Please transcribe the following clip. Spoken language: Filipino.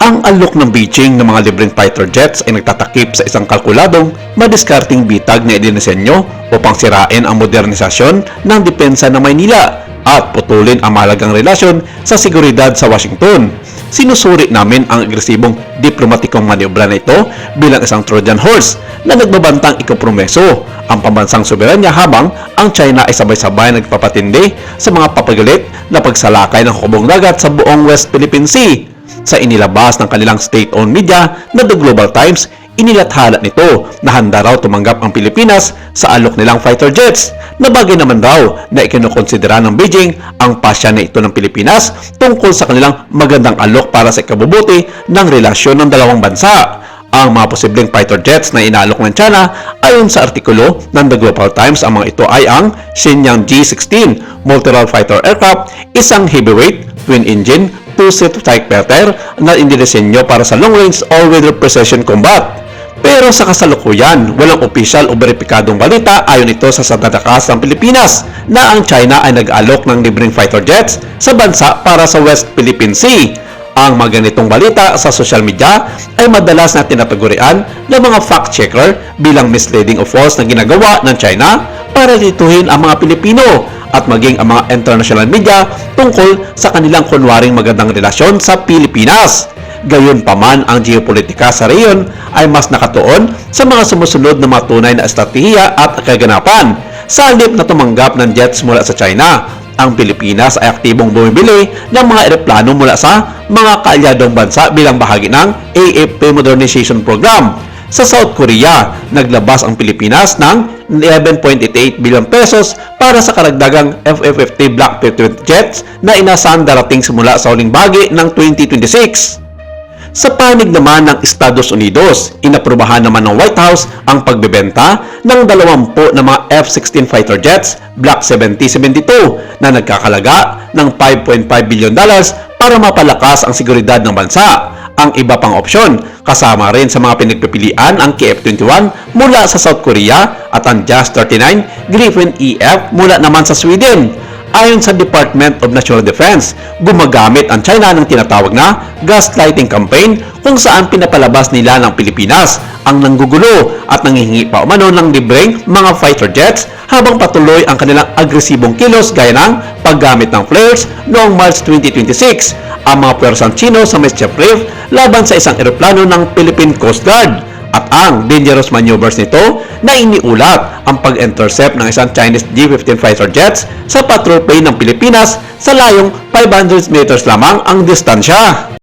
Ang alok ng Beijing ng mga libreng fighter jets ay nagtatakip sa isang kalkuladong madiskarting bitag na idinisenyo upang sirain ang modernisasyon ng depensa ng Maynila at putulin ang mahalagang relasyon sa seguridad sa Washington. Sinusuri namin ang agresibong diplomatikong maniobra na ito bilang isang Trojan horse na nagbabantang ikompromeso ang pambansang soberanya habang ang China ay sabay-sabay nagpapatindi sa mga papagalit na pagsalakay ng hukbong dagat sa buong West Philippine Sea. Sa inilabas ng kanilang state-owned media na The Global Times, inilathala nito na handa raw tumanggap ang Pilipinas sa alok nilang fighter jets na bagay naman raw na ikinukonsidera ng Beijing ang pasya na ito ng Pilipinas tungkol sa kanilang magandang alok para sa ikabubuti ng relasyon ng dalawang bansa. Ang mga posibleng fighter jets na inaalok ng China ayon sa artikulo ng The Global Times, ang mga ito ay ang Shenyang G-16 multi-role fighter aircraft, isang heavyweight twin-engine two-seat fighter na inidisenyo para sa long-range all-weather precision combat. Pero sa kasalukuyan, walang opisyal o beripikadong balita ayon ito sa Sandakas ng Pilipinas na ang China ay nag-alok ng libreng fighter jets sa bansa para sa West Philippine Sea. Ang mga ganitong balita sa social media ay madalas na tinatagurian ng mga fact-checker bilang misleading o false na ginagawa ng China para lituhin ang mga Pilipino at maging ang mga international media tungkol sa kanilang kunwaring magandang relasyon sa Pilipinas. Gayunpaman, ang geopolitika sa rehiyon ay mas nakatuon sa mga sumusunod na mga tunay na estratehiya at kaganapan. Sa halip na tumanggap ng jets mula sa China, ang Pilipinas ay aktibong bumibili ng mga eroplano mula sa mga kaalyadong bansa bilang bahagi ng AFP Modernization Program. Sa South Korea, naglabas ang Pilipinas ng 11.88 billion pesos para sa karagdagang FF-50 Block 50 jets na inasahan darating simula sa huling bahagi ng 2026. Sa panig naman ng Estados Unidos, inaprubahan naman ng White House ang pagbebenta ng 20 na mga F-16 fighter jets Block 70-72 na nagkakalaga ng $5.5 billion para mapalakas ang seguridad ng bansa. Ang iba pang opsyon, kasama rin sa mga pinagpipilian ang KF-21 mula sa South Korea at ang JAS-39 Gripen EF mula naman sa Sweden. Ayon sa Department of National Defense, gumagamit ang China ng tinatawag na gaslighting campaign kung saan pinapalabas nila ng Pilipinas ang nanggugulo at nanghihingi pa umano ng libreng mga fighter jets habang patuloy ang kanilang agresibong kilos gaya ng paggamit ng flares noong March 2026 ang mga puwersang Chino sa Mesha Reef laban sa isang eroplano ng Philippine Coast Guard. At ang dangerous maneuvers nito na iniulat ang pag-intercept ng isang Chinese G-15 fighter jets sa patrol plane ng Pilipinas sa layong 500 meters lamang ang distansya.